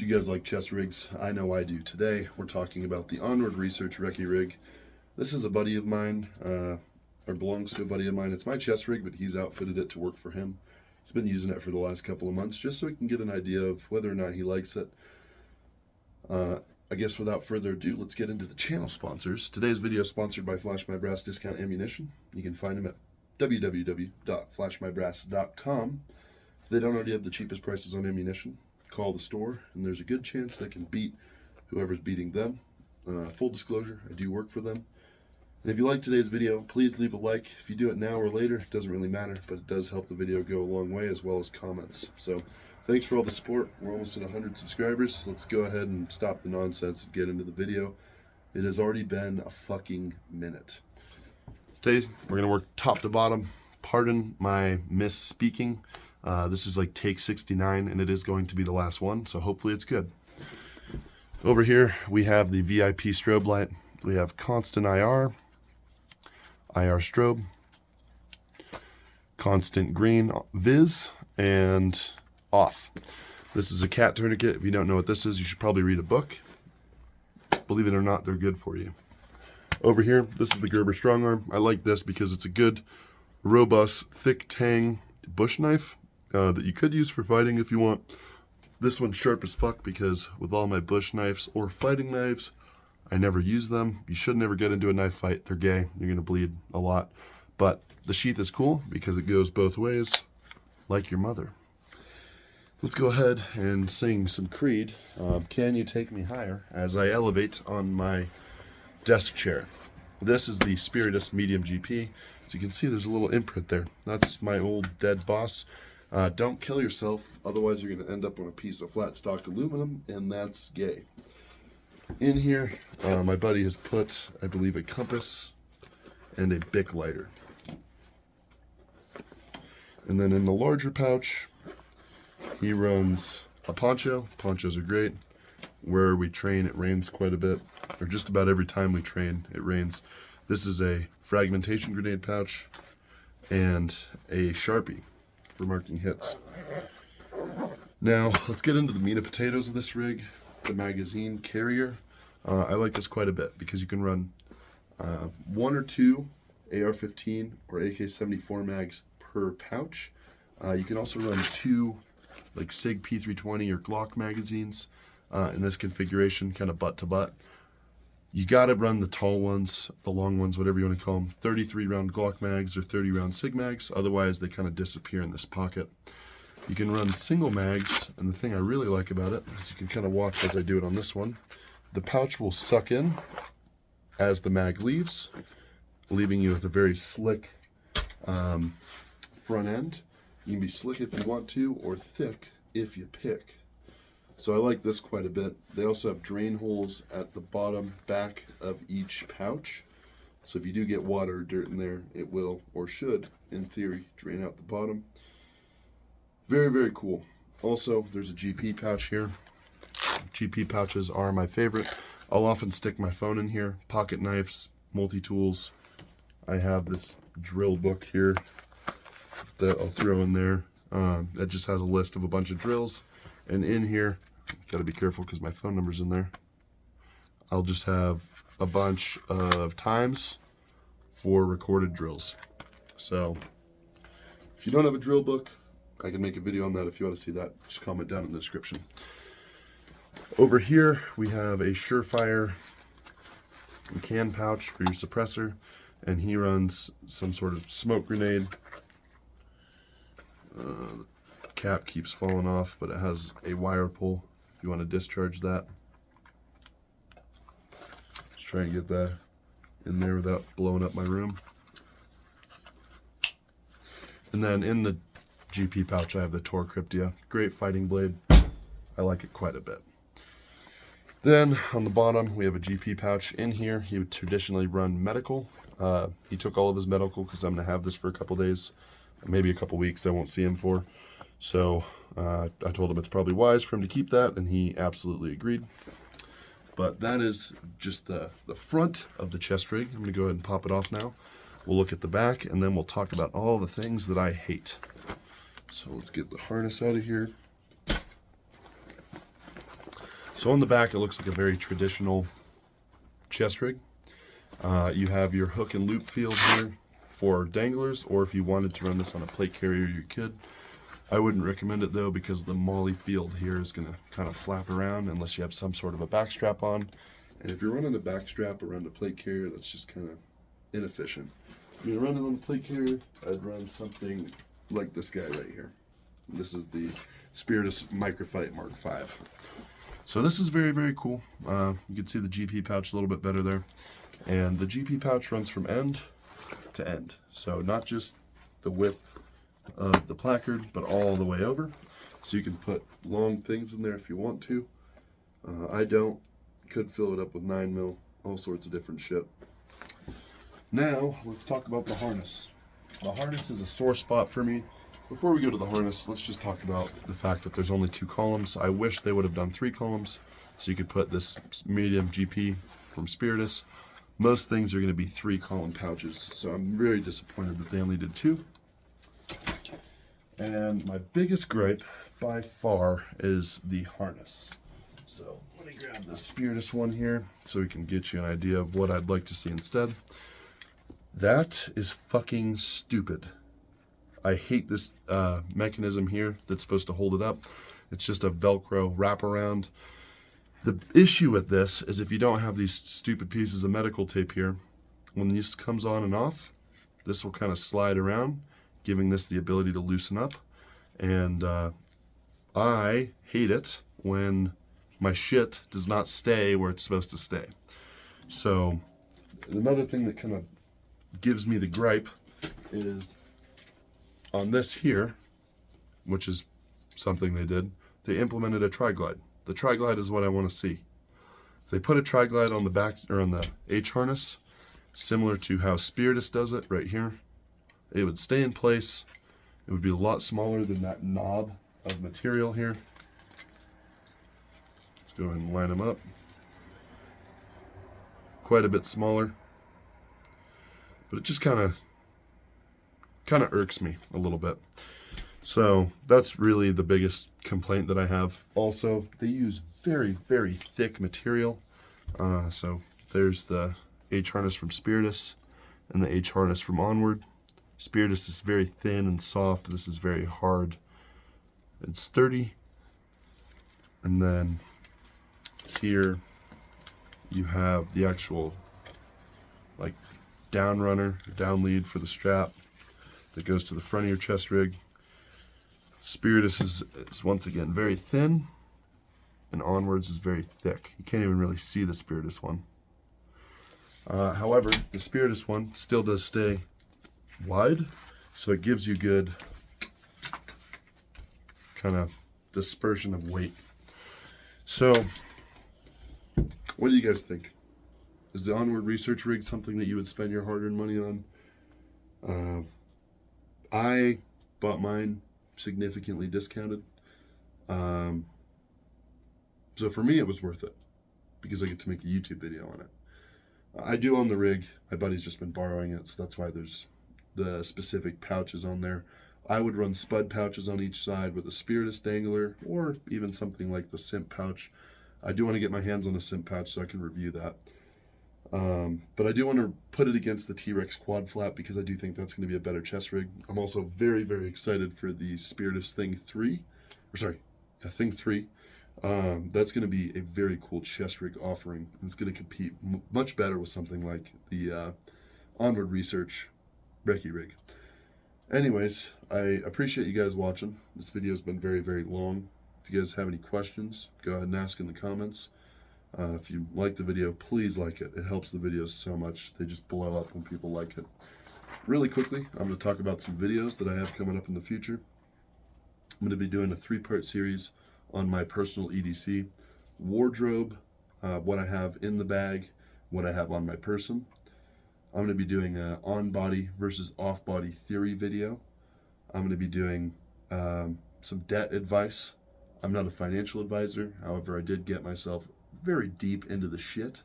you guys like chest rigs. I know I do. Today, we're talking about the Onward Research Recce rig. This is a buddy of mine, or belongs to a buddy of mine. It's my chest rig, but he's outfitted it to work for him. He's been using it for the last couple of months, just so he can get an idea of whether or not he likes it. I guess without further ado, let's get into the channel sponsors. Today's video is sponsored by Flash My Brass Discount Ammunition. You can find them at www.flashmybrass.com. If they don't already have the cheapest prices on ammunition, call the store, and there's a good chance they can beat whoever's beating them. Full disclosure, I do work for them. And if you like today's video, please leave a like. If you do it now or later, it doesn't really matter, but it does help the video go a long way, as well as comments. So thanks for all the support. We're almost at 100 subscribers. Let's go ahead and stop the nonsense and get into the video. It has already been a fucking minute. Today, we're going to work top to bottom. Pardon my misspeaking. This is like take 69, and it is going to be the last one, so hopefully it's good. Over here, we have the VIP strobe light. We have constant IR strobe, constant green vis, and off. This is a cat tourniquet. If you don't know what this is, you should probably read a book. Believe it or not, they're good for you. Over here, this is the Gerber Strong Arm. I like this because it's a good, robust, thick tang bush knife that you could use for fighting if you want. This one's sharp as fuck because with all my bush knives or fighting knives, I never use them. You should never get into a knife fight. They're gay. You're going to bleed a lot. But the sheath is cool because it goes both ways, like your mother. Let's go ahead and sing some Creed. Can You Take Me Higher? As I elevate on my desk chair. This is the Spiritus Medium GP. As you can see, there's a little imprint there. That's my old dead boss. Don't kill yourself, otherwise you're going to end up on a piece of flat stock aluminum, and that's gay. In here, my buddy has put, I believe, a compass and a Bic lighter. And then in the larger pouch, he runs a poncho. Ponchos are great. Where we train, it rains quite a bit, or just about every time we train, it rains. This is a fragmentation grenade pouch and a Sharpie for marking hits. Now, let's get into the meat and potatoes of this rig. The magazine carrier. I like this quite a bit because you can run one or two AR-15 or AK-74 mags per pouch. You can also run two like SIG P320 or Glock magazines in this configuration, kind of butt to butt. You gotta run the tall ones, the long ones, whatever you want to call them, 33 round Glock mags or 30 round SIG mags, otherwise they kind of disappear in this pocket. You can run single mags, and the thing I really like about it is you can kind of watch as I do it on this one. The pouch will suck in as the mag leaves, leaving you with a very slick front end. You can be slick if you want to, or thick if you pick. So I like this quite a bit. They also have drain holes at the bottom back of each pouch. So if you do get water or dirt in there, it will, or should, in theory, drain out the bottom. Very, very cool. Also, there's a GP pouch here. GP pouches are my favorite. I'll often stick my phone in here, pocket knives, multi-tools. I have this drill book here that I'll throw in there. That just has a list of a bunch of drills. And in here, gotta be careful because my phone number's in there. I'll just have a bunch of times for recorded drills. So if you don't have a drill book, I can make a video on that. If you want to see that, just comment down in the description. Over here, we have a Surefire can pouch for your suppressor, and he runs some sort of smoke grenade. The cap keeps falling off, but it has a wire pull if you want to discharge that. Just try and get that in there without blowing up my room. And then in the GP pouch, I have the Tor Cryptia. Great fighting blade. I like it quite a bit. Then on the bottom, we have a GP pouch. In here, he would traditionally run medical. He took all of his medical because I'm going to have this for a couple days, maybe a couple weeks I won't see him for. So I told him it's probably wise for him to keep that, and he absolutely agreed. But that is just the front of the chest rig. I'm going to go ahead and pop it off now. We'll look at the back, and then we'll talk about all the things that I hate. So let's get the harness out of here. So on the back, it looks like a very traditional chest rig. You have your hook and loop field here for danglers, or if you wanted to run this on a plate carrier, you could. I wouldn't recommend it though, because the molly field here is going to kind of flap around unless you have some sort of a back strap on. And if you're running a back strap around a plate carrier, that's just kind of inefficient. If you're running on a plate carrier, I'd run something like this guy right here. This is the Spiritus Microfight Mark V. So this is very, very cool. You can see the GP pouch a little bit better there. And the GP pouch runs from end to end. So not just the width of the placard, but all the way over. So you can put long things in there if you want to. I don't. Could fill it up with 9mm, all sorts of different shit. Now, let's talk about the harness. The harness is a sore spot for me. Before we go to the harness, let's just talk about the fact that there's only 2 columns. I wish they would have done 3 columns, so you could put this medium GP from Spiritus. Most things are going to be 3-column pouches, so I'm very disappointed that they only did 2. And my biggest gripe, by far, is the harness. So let me grab the Spiritus one here, so we can get you an idea of what I'd like to see instead. That is fucking stupid. I hate this mechanism here that's supposed to hold it up. It's just a Velcro wraparound. The issue with this is if you don't have these stupid pieces of medical tape here, when this comes on and off, this will kind of slide around, giving this the ability to loosen up. And I hate it when my shit does not stay where it's supposed to stay. So another thing that kind of gives me the gripe is on this here, which is something they did, they implemented a tri-glide. The tri-glide is what I want to see. If they put a tri-glide on the back or on the H harness, similar to how Spiritus does it right here, it would stay in place. It would be a lot smaller than that knob of material here. Let's go ahead and line them up. Quite a bit smaller, but it just kind of irks me a little bit. So that's really the biggest complaint that I have. Also, they use very, very thick material. So there's the H harness from Spiritus and the H harness from Onward. Spiritus is very thin and soft. This is very hard and sturdy. And then here you have the actual like down runner, down lead for the strap that goes to the front of your chest rig. Spiritus is once again very thin, and Onwards is very thick. You can't even really see the Spiritus one. However, the Spiritus one still does stay wide, so it gives you good kind of dispersion of weight. So, what do you guys think? Is the Onward research rig something that you would spend your hard-earned money on? I bought mine significantly discounted. So for me, it was worth it because I get to make a YouTube video on it. I do own the rig. My buddy's just been borrowing it, so that's why there's the specific pouches on there. I would run spud pouches on each side with a Spiritus dangler, or even something like the Simp pouch. I do want to get my hands on a Simp pouch so I can review that. But I do want to put it against the T-Rex quad flap because I do think that's going to be a better chest rig. I'm also very, very excited for the Spiritus Thing 3. Thing 3. That's going to be a very cool chest rig offering. It's going to compete much better with something like the Onward Research Recce rig. Anyways, I appreciate you guys watching. This video has been very, very long. If you guys have any questions, go ahead and ask in the comments. If you like the video, please like it. It helps the videos so much. They just blow up when people like it. Really quickly, I'm going to talk about some videos that I have coming up in the future. I'm going to be doing a 3-part series on my personal EDC, wardrobe, what I have in the bag, what I have on my person. I'm going to be doing an on-body versus off-body theory video. I'm going to be doing some debt advice. I'm not a financial advisor. However, I did get myself very deep into the shit.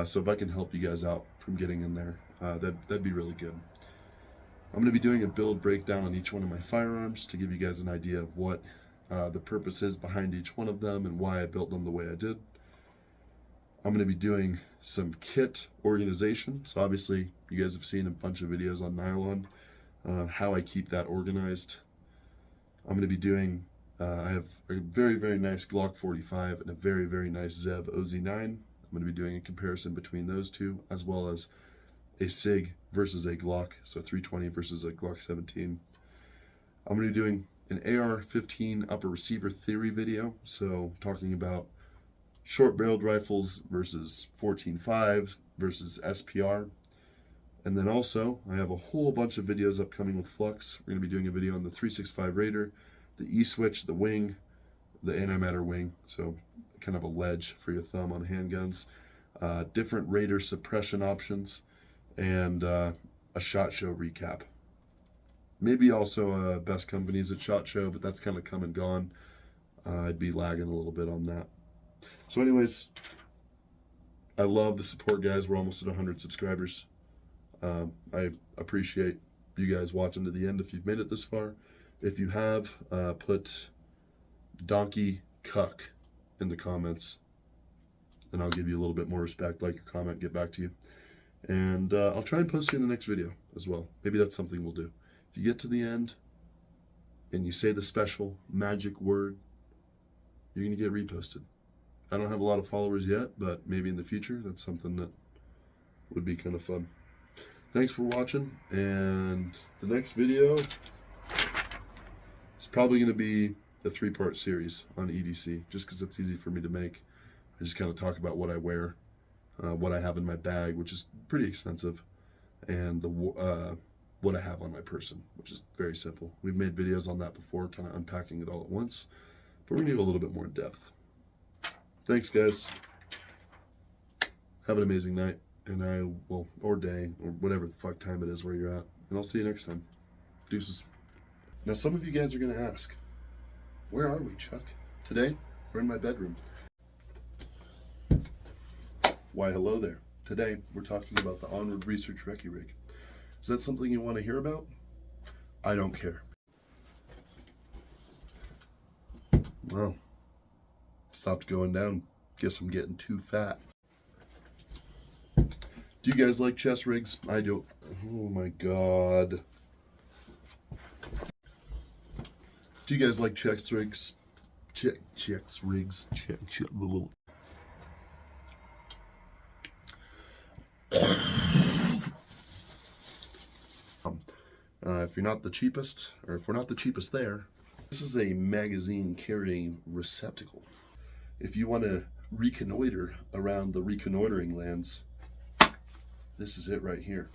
So if I can help you guys out from getting in there, that'd be really good. I'm going to be doing a build breakdown on each one of my firearms to give you guys an idea of what the purposes behind each one of them and why I built them the way I did. I'm going to be doing some kit organization. So obviously you guys have seen a bunch of videos on nylon, how I keep that organized. I'm going to be doing, I have a very, very nice Glock 45 and a very, very nice Zev OZ9. I'm going to be doing a comparison between those two, as well as a SIG versus a Glock, so 320 versus a Glock 17. I'm going to be doing an AR-15 upper receiver theory video, so talking about short-barreled rifles versus 14.5 versus SPR. And then also, I have a whole bunch of videos upcoming with Flux. We're going to be doing a video on the 365 Raider, the E-switch, the wing, the antimatter wing, so kind of a ledge for your thumb on handguns, different Raider suppression options, and a SHOT Show recap. Maybe also best companies at SHOT Show, but that's kind of come and gone. I'd be lagging a little bit on that. So anyways, I love the support, guys. We're almost at 100 subscribers. I appreciate you guys watching to the end if you've made it this far. If you have, put Donkey Cuck in the comments, and I'll give you a little bit more respect, like your comment, get back to you. And I'll try and post you in the next video as well. Maybe that's something we'll do. If you get to the end and you say the special magic word, you're going to get reposted. I don't have a lot of followers yet, but maybe in the future, that's something that would be kind of fun. Thanks for watching, and the next video is probably going to be a 3-part series on EDC, just because it's easy for me to make. I just kind of talk about what I wear, what I have in my bag, which is pretty extensive, and what I have on my person, which is very simple. We've made videos on that before, kind of unpacking it all at once, but we're going to go a little bit more in depth. Thanks, guys. Have an amazing night, and or day, or whatever the fuck time it is where you're at, and I'll see you next time. Deuces. Now, some of you guys are going to ask, where are we, Chuck? Today, we're in my bedroom. Why, hello there. Today, we're talking about the Onward Research Recce rig. Is that something you want to hear about? I don't care. Well, stopped going down. Guess I'm getting too fat. Do you guys like chest rigs? I don't. Oh my god. Do you guys like chest rigs? Chest rigs. If you're not the cheapest, or if we're not the cheapest there, this is a magazine carrying receptacle. If you want to reconnoiter around the reconnoitering lands, this is it right here.